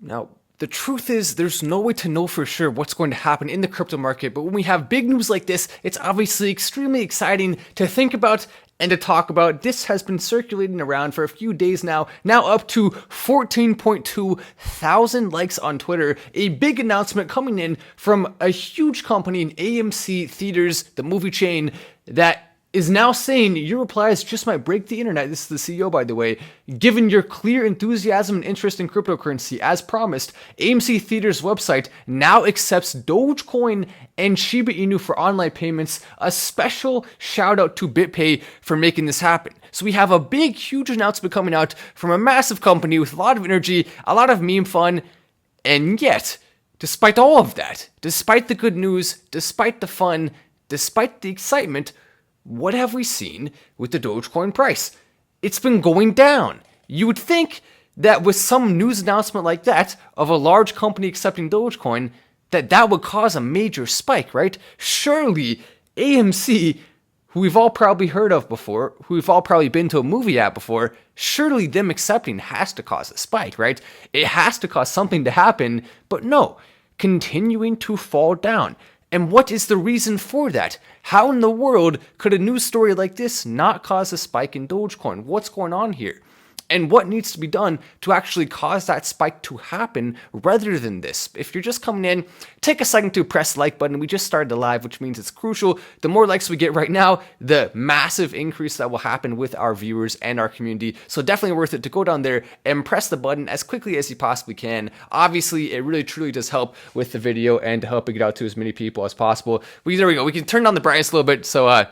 Now, the truth is, there's no way to know for sure what's going to happen in the crypto market, but when we have big news like this, it's obviously extremely exciting to think about and to talk about. This has been circulating around for a few days now up to 14.2 thousand likes on Twitter. A big announcement coming in from a huge company in AMC Theaters, the movie chain, that is now saying your replies just might break the internet. This is the CEO, by the way. Given your clear enthusiasm and interest in cryptocurrency, as promised, AMC Theaters website now accepts Dogecoin and Shiba Inu for online payments. A special shout out to BitPay for making this happen. So we have a big, huge announcement coming out from a massive company with a lot of energy, a lot of meme fun, and yet, despite all of that, despite the good news, despite the fun, despite the excitement, what have we seen with the Dogecoin price? It's been going down. You would think that with some news announcement like that of a large company accepting Dogecoin, that would cause a major spike, right? Surely AMC, who we've all probably heard of before, who we've all probably been to a movie at before, surely them accepting has to cause a spike, right? It has to cause something to happen, but no, continuing to fall down. And what is the reason for that? How in the world could a news story like this not cause a spike in Dogecoin? What's going on here? And what needs to be done to actually cause that spike to happen rather than this? If you're just coming in, take a second to press the like button. We just started the live, which means it's crucial. The more likes we get right now, the massive increase that will happen with our viewers and our community. So definitely worth it to go down there and press the button as quickly as you possibly can. Obviously, it really truly does help with the video and to help it get out to as many people as possible. There we go. We can turn down the brightness a little bit so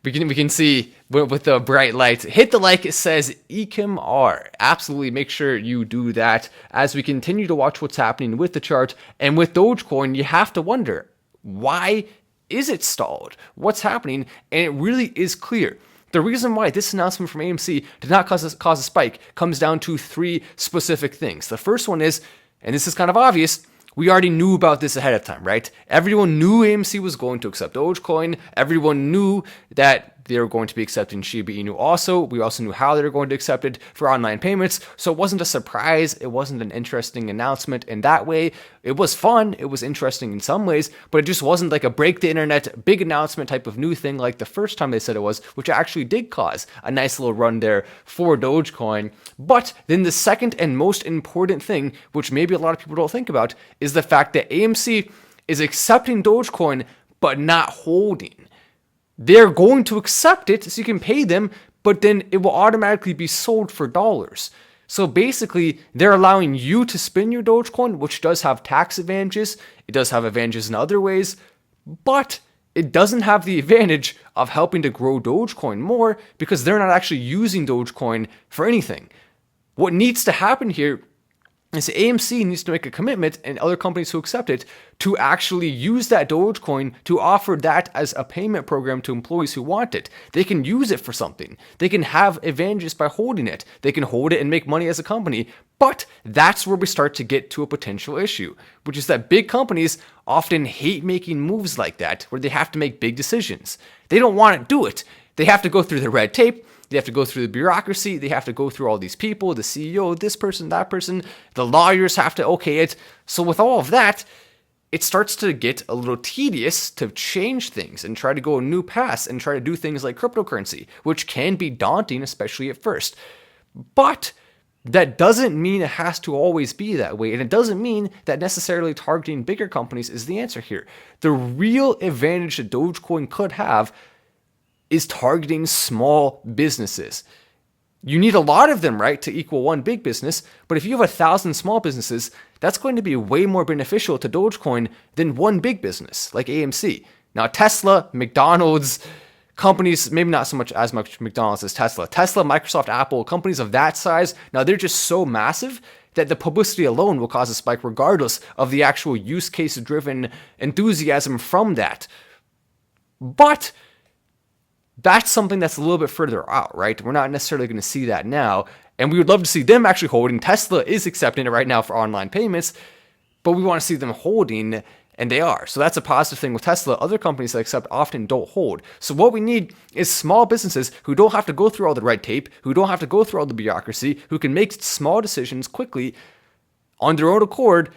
we can see with the bright lights. Hit the like, it says EKIMR. Absolutely make sure you do that as we continue to watch what's happening with the chart. And with Dogecoin, you have to wonder, why is it stalled? What's happening? And it really is clear. The reason why this announcement from AMC did not cause a spike comes down to three specific things. The first one is, and this is kind of obvious, we already knew about this ahead of time, right? Everyone knew AMC was going to accept Dogecoin. Everyone knew that they were going to be accepting Shiba Inu also. We also knew how they were going to accept it for online payments. So it wasn't a surprise. It wasn't an interesting announcement in that way. It was fun. It was interesting in some ways, but it just wasn't like a break the internet, big announcement type of new thing like the first time they said it was, which actually did cause a nice little run there for Dogecoin. But then the second and most important thing, which maybe a lot of people don't think about, is the fact that AMC is accepting Dogecoin, but not holding. They're going to accept it so you can pay them, but then it will automatically be sold for dollars. So basically, they're allowing you to spin your Dogecoin, which does have tax advantages. It does have advantages in other ways, but it doesn't have the advantage of helping to grow Dogecoin more because they're not actually using Dogecoin for anything. What needs to happen here is AMC needs to make a commitment, and other companies who accept it, to actually use that Dogecoin to offer that as a payment program to employees who want it. They can use it for something. They can have advantages by holding it. They can hold it and make money as a company. But that's where we start to get to a potential issue, which is that big companies often hate making moves like that, where they have to make big decisions. They don't want to do it. They have to go through the red tape. They have to go through the bureaucracy. They have to go through all these people, the CEO, this person, that person. The lawyers have to okay it. So with all of that, it starts to get a little tedious to change things and try to go a new path and try to do things like cryptocurrency, which can be daunting, especially at first. But that doesn't mean it has to always be that way. And it doesn't mean that necessarily targeting bigger companies is the answer here. The real advantage that Dogecoin could have is targeting small businesses. You need a lot of them, right, to equal one big business. But if you have 1,000 small businesses, that's going to be way more beneficial to Dogecoin than one big business like AMC. Now, Tesla, McDonald's, companies, maybe not so much as much McDonald's as Tesla. Tesla, Microsoft, Apple, companies of that size, now they're just so massive that the publicity alone will cause a spike regardless of the actual use case driven enthusiasm from that. But that's something that's a little bit further out, right? We're not necessarily going to see that now. And we would love to see them actually holding. Tesla is accepting it right now for online payments, but we want to see them holding, and they are. So that's a positive thing with Tesla. Other companies that accept often don't hold. So what we need is small businesses who don't have to go through all the red tape, who don't have to go through all the bureaucracy, who can make small decisions quickly on their own accord,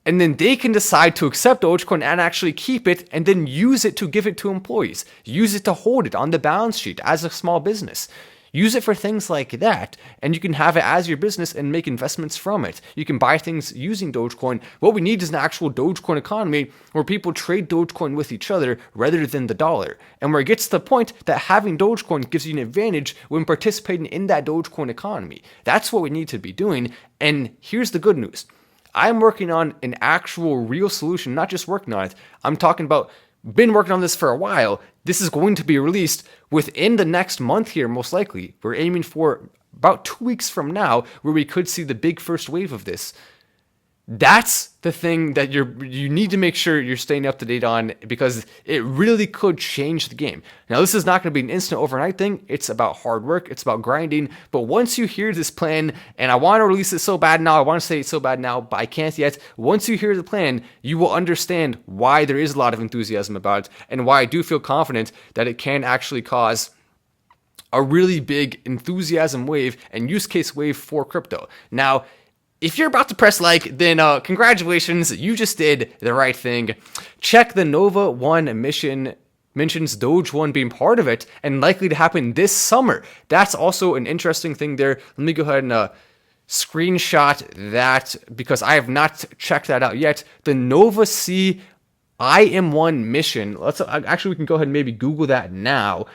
and then they can decide to accept Dogecoin and actually keep it and then use it to give it to employees. Use it to hold it on the balance sheet as a small business. Use it for things like that, and you can have it as your business and make investments from it. You can buy things using Dogecoin. What we need is an actual Dogecoin economy where people trade Dogecoin with each other rather than the dollar. And where it gets to the point that having Dogecoin gives you an advantage when participating in that Dogecoin economy. That's what we need to be doing. And here's the good news. I'm working on an actual real solution, not just working on it. I'm talking about been working on this for a while. This is going to be released within the next month here, most likely. We're aiming for about 2 weeks from now, where we could see the big first wave of this. That's the thing that you need to make sure you're staying up to date on, because it really could change the game. Now, this is not going to be an instant overnight thing. It's about hard work. It's about grinding. But once you hear this plan, and I want to release it so bad now, I want to say it so bad now, but I can't yet. Once you hear the plan, you will understand why there is a lot of enthusiasm about it, and why I do feel confident that it can actually cause a really big enthusiasm wave and use case wave for crypto. Now, if you're about to press like, then congratulations, you just did the right thing. Check the Nova 1 mission, mentions Doge 1 being part of it and likely to happen this summer. That's also an interesting thing there. Let me go ahead and screenshot that, because I have not checked that out yet. The Nova C IM1 mission. Actually, we can go ahead and maybe Google that now.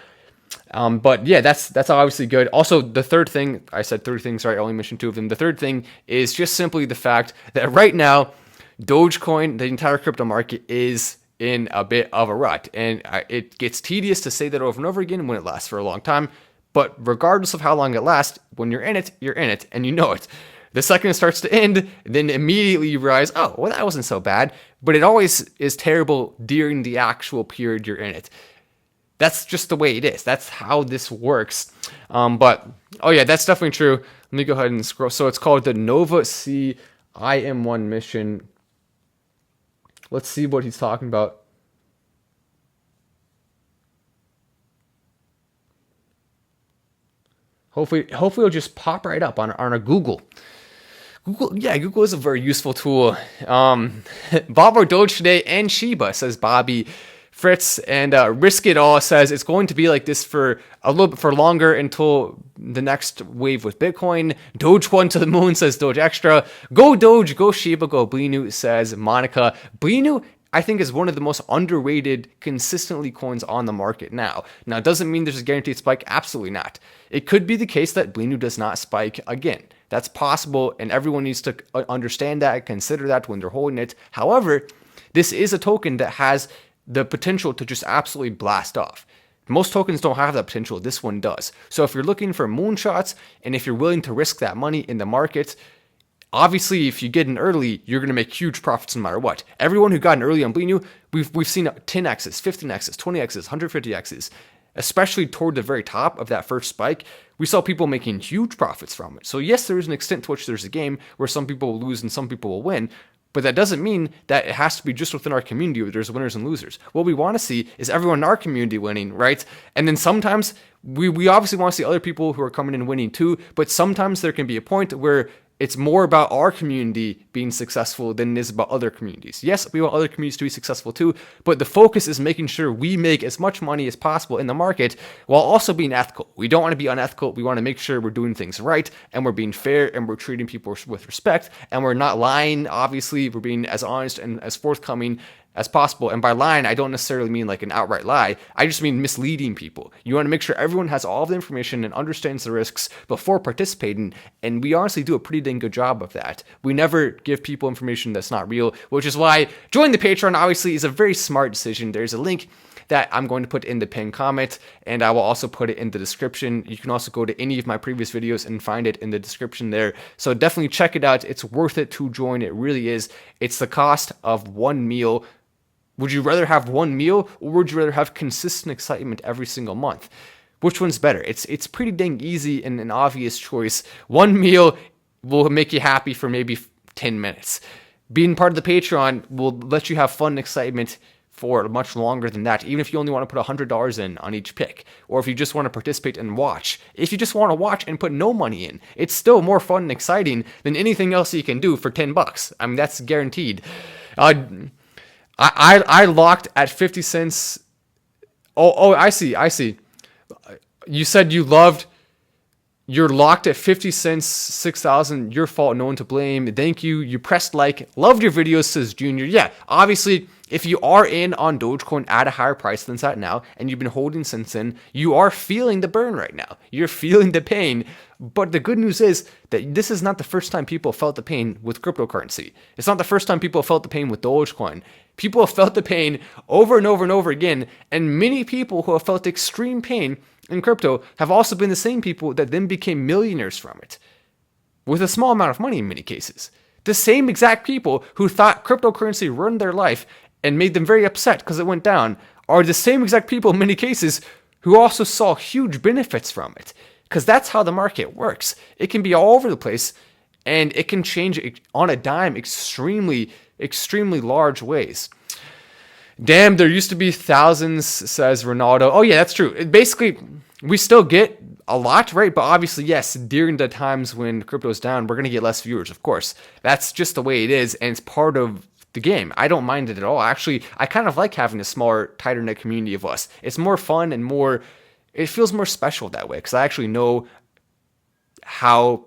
But yeah, that's obviously good. Also, the third thing, I said 3 things, right? I only mentioned 2 of them. The third thing is just simply the fact that right now, Dogecoin, the entire crypto market, is in a bit of a rut. And it gets tedious to say that over and over again when it lasts for a long time. But regardless of how long it lasts, when you're in it, and you know it. The second it starts to end, then immediately you realize, oh, well, that wasn't so bad. But it always is terrible during the actual period you're in it. That's just the way it is. That's how this works. But, oh yeah, that's definitely true. Let me go ahead and scroll. So it's called the Nova C IM1 mission. Let's see what he's talking about. Hopefully it'll just pop right up on a Google. Google is a very useful tool. Bob or Doge today and Shiba, says Bobby Fritz, and Risk It All says it's going to be like this for a little bit for longer until the next wave with Bitcoin. Doge 1 to the moon, says Doge Extra. Go Doge, go Shiba, go Blinu, says Monica. Blinu, I think, is one of the most underrated consistently coins on the market now. Now, it doesn't mean there's a guaranteed spike. Absolutely not. It could be the case that Blinu does not spike again. That's possible, and everyone needs to understand that, consider that when they're holding it. However, this is a token that has the potential to just absolutely blast off. Most tokens don't have that potential. This one does. So if you're looking for moonshots, and if you're willing to risk that money in the market, obviously if you get in early, you're going to make huge profits no matter what. Everyone who got in early on Blinu, we've seen 10x's, 15x's, 20x's, 150x's, especially toward the very top of that first spike. We saw people making huge profits from it. So yes, there is an extent to which there's a game where some people will lose and some people will win. But that doesn't mean that it has to be just within our community where there's winners and losers. What we want to see is everyone in our community winning, right? And then sometimes we obviously want to see other people who are coming in winning too, but sometimes there can be a point where it's more about our community being successful than it is about other communities. Yes, we want other communities to be successful too, but the focus is making sure we make as much money as possible in the market while also being ethical. We don't want to be unethical. We want to make sure we're doing things right and we're being fair and we're treating people with respect and we're not lying. Obviously, we're being as honest and as forthcoming as possible. And by lying, I don't necessarily mean like an outright lie. I just mean misleading people. You want to make sure everyone has all the information and understands the risks before participating. And we honestly do a pretty dang good job of that. We never give people information that's not real, which is why joining the Patreon obviously is a very smart decision. There's a link that I'm going to put in the pinned comment, and I will also put it in the description. You can also go to any of my previous videos and find it in the description there. So definitely check it out. It's worth it to join. It really is. It's the cost of one meal. Would you rather have one meal, or would you rather have consistent excitement every single month? Which one's better? It's pretty dang easy and an obvious choice. One meal will make you happy for maybe 10 minutes. Being part of the Patreon will let you have fun and excitement for much longer than that, even if you only want to put $100 in on each pick, or if you just want to participate and watch. If you just want to watch and put no money in, it's still more fun and exciting than anything else you can do for $10. I mean, that's guaranteed. I locked at 50 cents. Oh, I see. You said you're locked at 50 cents, 6,000, your fault, no one to blame. Thank you. You pressed like. Loved your videos, says Junior. Yeah, obviously, if you are in on Dogecoin at a higher price than it's at now, and you've been holding since then, you are feeling the burn right now. You're feeling the pain. But the good news is that this is not the first time people felt the pain with cryptocurrency. It's not the first time people felt the pain with Dogecoin. People have felt the pain over and over and over again, and many people who have felt extreme pain in crypto have also been the same people that then became millionaires from it, with a small amount of money in many cases. The same exact people who thought cryptocurrency ruined their life and made them very upset because it went down are the same exact people in many cases who also saw huge benefits from it. Because that's how the market works. It can be all over the place, and it can change on a dime extremely, extremely large ways. Damn, there used to be thousands, says Ronaldo. Oh yeah, that's true. Basically, we still get a lot, right? But obviously, yes, during the times when crypto's down, we're going to get less viewers, of course. That's just the way it is, and it's part of the game. I don't mind it at all. Actually, I kind of like having a smaller, tighter-knit community of us. It's more fun and more... It feels more special that way, because I actually know how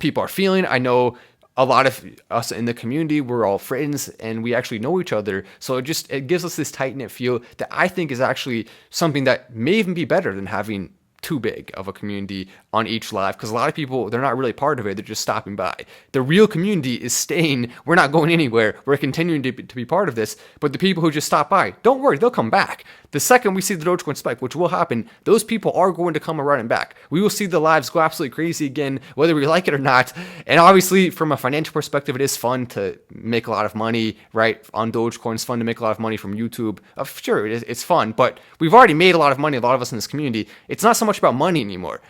people are feeling. I know a lot of us in the community, we're all friends and we actually know each other. So it gives us this tight-knit feel that I think is actually something that may even be better than having too big of a community on each live, because a lot of people, they're not really part of it, they're just stopping by. The real community is staying. We're not going anywhere. We're continuing to be part of this, but the people who just stop by, don't worry, they'll come back. The second we see the Dogecoin spike, which will happen, those people are going to come running back. We will see the lives go absolutely crazy again, whether we like it or not. And obviously, from a financial perspective, it is fun to make a lot of money, right? On Dogecoin, it's fun to make a lot of money from YouTube. Sure, it's fun, but we've already made a lot of money, a lot of us in this community. It's not so much about money anymore.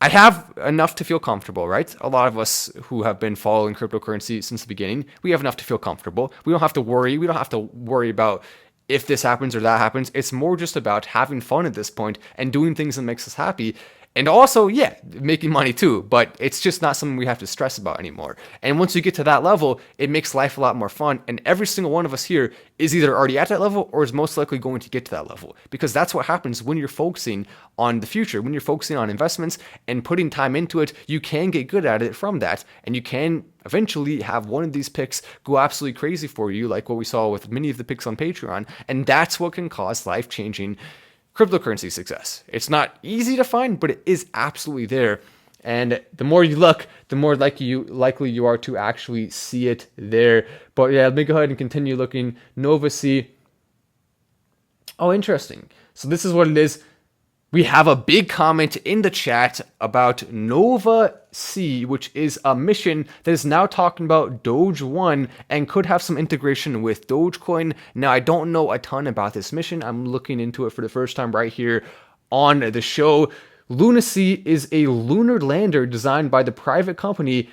I have enough to feel comfortable, right? A lot of us who have been following cryptocurrency since the beginning, we have enough to feel comfortable. We don't have to worry. We don't have to worry about if this happens or that happens. It's more just about having fun at this point and doing things that makes us happy. And also, yeah, making money too, but it's just not something we have to stress about anymore. And once you get to that level, it makes life a lot more fun. And every single one of us here is either already at that level or is most likely going to get to that level. Because that's what happens when you're focusing on the future. When you're focusing on investments and putting time into it, you can get good at it from that. And you can eventually have one of these picks go absolutely crazy for you, like what we saw with many of the picks on Patreon. And that's what can cause life-changing cryptocurrency success. It's not easy to find, but it is absolutely there. And the more you look, the more likely you are to actually see it there. But yeah, let me go ahead and continue looking. Nova C. Oh, interesting. So this is what it is. We have a big comment in the chat about Nova C, which is a mission that is now talking about Doge 1 and could have some integration with Dogecoin. Now, I don't know a ton about this mission. I'm looking into it for the first time right here on the show. Lunacy is a lunar lander designed by the private company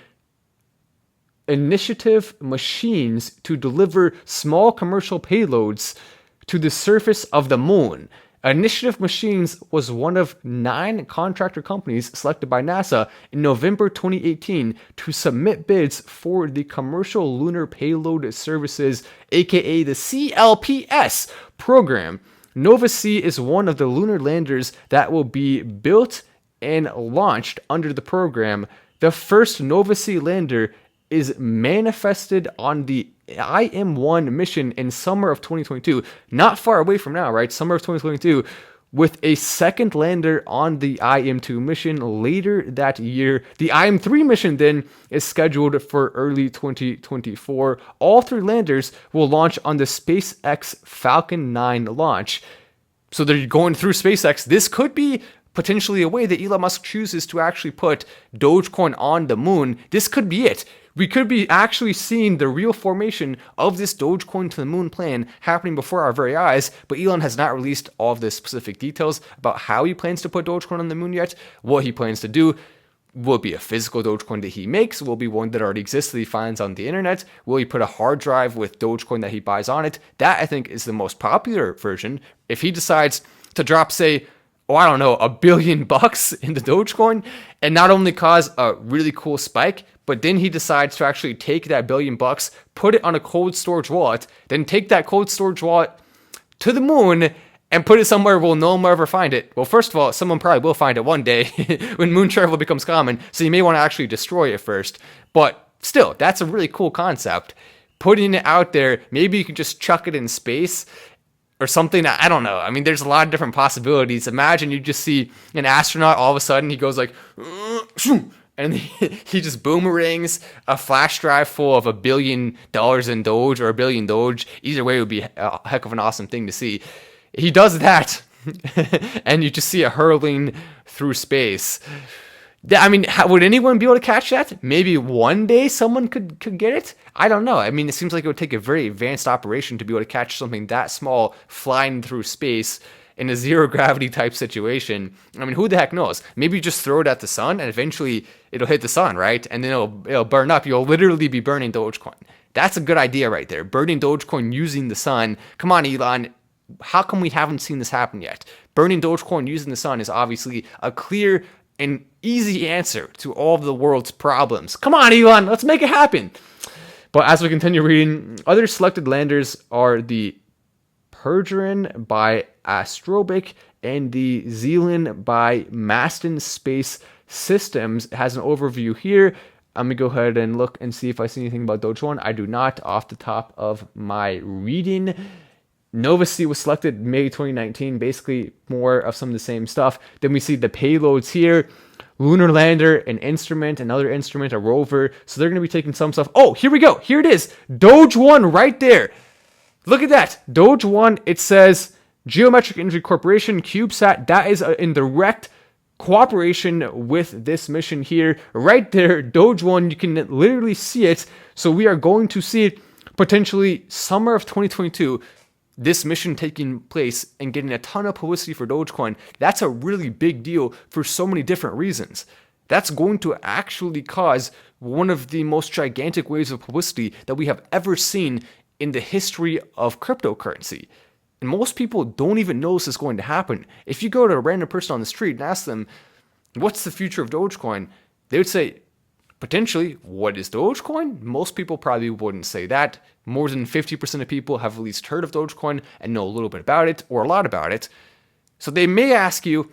Initiative Machines to deliver small commercial payloads to the surface of the moon. Initiative Machines was one of 9 contractor companies selected by NASA in November 2018 to submit bids for the Commercial Lunar Payload Services, aka the CLPS program. Nova C is one of the lunar landers that will be built and launched under the program. The first Nova C lander is manifested on the IM-1 mission in summer of 2022, not far away from now, right? Summer of 2022, with a second lander on the IM-2 mission later that year. The IM-3 mission then is scheduled for early 2024. All 3 landers will launch on the SpaceX Falcon 9 launch. So they're going through SpaceX. This could be potentially a way that Elon Musk chooses to actually put Dogecoin on the moon. This could be it. We could be actually seeing the real formation of this Dogecoin to the moon plan happening before our very eyes, but Elon has not released all of the specific details about how he plans to put Dogecoin on the moon yet, what he plans to do. Will it be a physical Dogecoin that he makes? Will it be one that already exists that he finds on the internet? Will he put a hard drive with Dogecoin that he buys on it? That, I think, is the most popular version. If he decides to drop, say, I don't know, $1 billion in the Dogecoin and not only cause a really cool spike, but then he decides to actually take that $1 billion, put it on a cold storage wallet, then take that cold storage wallet to the moon and put it somewhere where no one will ever find it. Well, first of all, someone probably will find it one day when moon travel becomes common, so you may want to actually destroy it first. But still, that's a really cool concept. Putting it out there, maybe you can just chuck it in space or something. I don't know. I mean, there's a lot of different possibilities. Imagine you just see an astronaut, all of a sudden he goes like, and he just boomerangs a flash drive full of $1 billion in Doge or $1 billion Doge. Either way, it would be a heck of an awesome thing to see. He does that, and you just see it hurling through space. I mean, would anyone be able to catch that? Maybe one day someone could get it? I don't know. I mean, it seems like it would take a very advanced operation to be able to catch something that small flying through space in a zero gravity type situation. I mean, who the heck knows? Maybe you just throw it at the sun and eventually it'll hit the sun, right? And then it'll burn up. You'll literally be burning Dogecoin. That's a good idea right there. Burning Dogecoin using the sun. Come on, Elon. How come we haven't seen this happen yet? Burning Dogecoin using the sun is obviously a clear and easy answer to all of the world's problems. Come on, Elon, let's make it happen. But as we continue reading, other selected lenders are the Pergerin by Astrobic and the Zealand by Maston Space Systems. It has an overview here. I'm going to go ahead and look and see if I see anything about Dogecoin. I do not off the top of my reading. Novasi was selected May 2019, basically more of some of the same stuff. Then we see the payloads here. Lunar Lander, an instrument, another instrument, a rover. So they're going to be taking some stuff. Oh, here we go. Here it is. Doge 1 right there. Look at that. Doge 1, it says Geometric Energy Corporation, CubeSat. That is in direct cooperation with this mission here. Right there, Doge 1, you can literally see it. So we are going to see it potentially summer of 2022. This mission taking place and getting a ton of publicity for Dogecoin. That's a really big deal for so many different reasons. That's going to actually cause one of the most gigantic waves of publicity that we have ever seen in the history of cryptocurrency. And most people don't even know this is going to happen. If you go to a random person on the street and ask them, what's the future of Dogecoin? They would say, potentially, what is Dogecoin? Most people probably wouldn't say that. More than 50% of people have at least heard of Dogecoin and know a little bit about it or a lot about it. So they may ask you,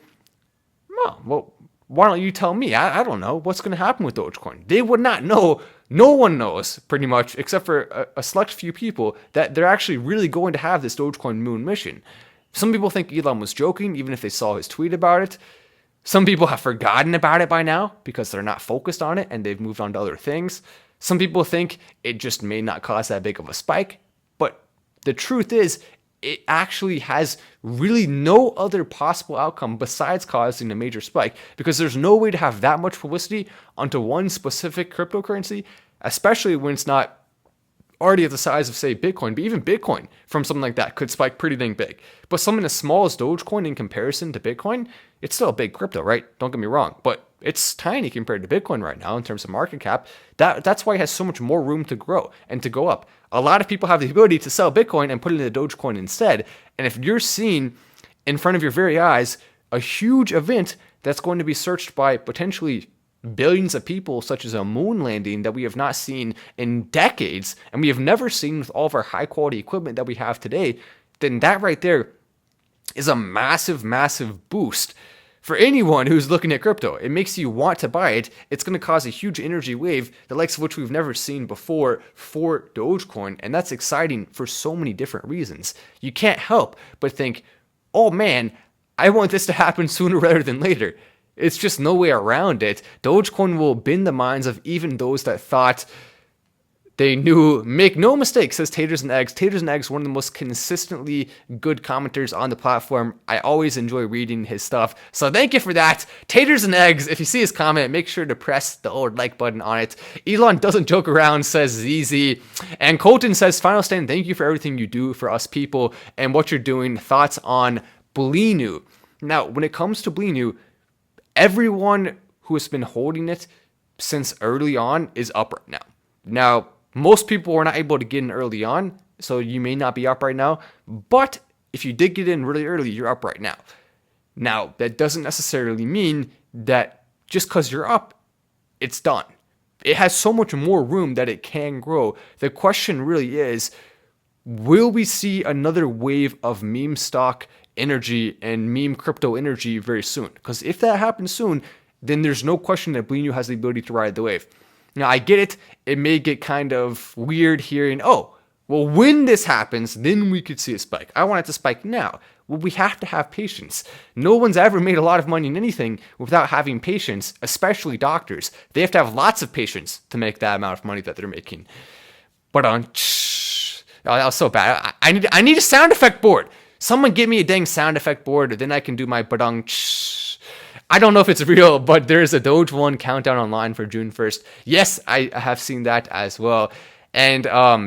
well, why don't you tell me? I don't know. What's going to happen with Dogecoin? They would not know. No one knows, pretty much, except for a select few people, that they're actually really going to have this Dogecoin moon mission. Some people think Elon was joking, even if they saw his tweet about it. Some people have forgotten about it by now because they're not focused on it and they've moved on to other things. Some people think it just may not cause that big of a spike. But the truth is, it actually has really no other possible outcome besides causing a major spike, because there's no way to have that much publicity onto one specific cryptocurrency, especially when it's not already at the size of, say, Bitcoin. But even Bitcoin from something like that could spike pretty dang big. But something as small as Dogecoin in comparison to Bitcoin, it's still a big crypto, right? Don't get me wrong. But it's tiny compared to Bitcoin right now in terms of market cap. That's why it has so much more room to grow and to go up. A lot of people have the ability to sell Bitcoin and put it into Dogecoin instead. And if you're seeing in front of your very eyes a huge event that's going to be searched by potentially billions of people, such as a moon landing that we have not seen in decades, and we have never seen with all of our high quality equipment that we have today, then that right there is a massive, massive boost for anyone who's looking at crypto. It makes you want to buy it. It's going to cause a huge energy wave, the likes of which we've never seen before for Dogecoin, and that's exciting for so many different reasons. You can't help but think, oh man, I want this to happen sooner rather than later. It's just no way around it. Dogecoin will bend the minds of even those that thought they knew. Make no mistake, says Taters and Eggs. Taters and Eggs, one of the most consistently good commenters on the platform. I always enjoy reading his stuff. So thank you for that. Taters and Eggs, if you see his comment, make sure to press the old like button on it. Elon doesn't joke around, says ZZ. And Colton says, Final Stand, thank you for everything you do for us people and what you're doing. Thoughts on Bleenu. Now, when it comes to Bleenu, everyone who has been holding it since early on is up right now. Now, most people were not able to get in early on, so you may not be up right now. But if you did get in really early, you're up right now. Now, that doesn't necessarily mean that just because you're up, it's done. It has so much more room that it can grow. The question really is, will we see another wave of meme stock energy and meme crypto energy very soon? Because if that happens soon, then there's no question that Blinu has the ability to ride the wave. Now, I get it. It may get kind of weird hearing, oh, well, when this happens, then we could see a spike. I want it to spike now. Well, we have to have patience. No one's ever made a lot of money in anything without having patience, especially doctors. They have to have lots of patience to make that amount of money that they're making. But oh, that was so bad. I need a sound effect board. Someone give me a dang sound effect board, then I can do my badong. I don't know if it's real, but there's a Doge 1 countdown online for June 1st. Yes, I have seen that as well. And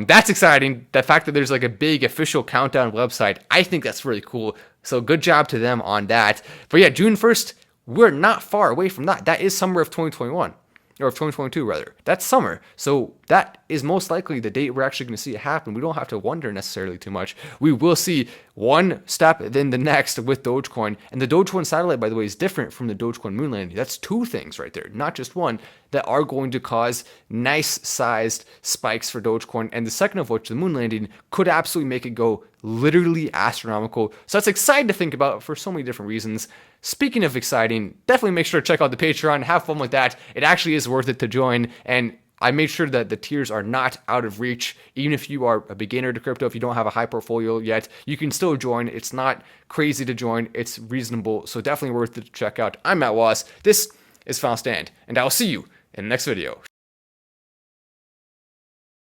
that's exciting. The fact that there's like a big official countdown website, I think that's really cool. So good job to them on that. But yeah, June 1st, we're not far away from that. That is summer of 2021. Or of 2022 rather. That's summer. So that is most likely the date we're actually going to see it happen. We don't have to wonder necessarily too much. We will see one step, then the next with Dogecoin. And the Dogecoin satellite, by the way, is different from the Dogecoin moon landing. That's two things right there, not just one, that are going to cause nice sized spikes for Dogecoin. And the second of which, the moon landing, could absolutely make it go literally astronomical. So that's exciting to think about for so many different reasons. Speaking of exciting, definitely make sure to check out the Patreon, have fun with that. It actually is worth it to join, and I made sure that the tiers are not out of reach. Even if you are a beginner to crypto, if you don't have a high portfolio yet, you can still join. It's not crazy to join. It's reasonable, so definitely worth it to check out. I'm Matt Wass. This is Final Stand, and I'll see you in the next video.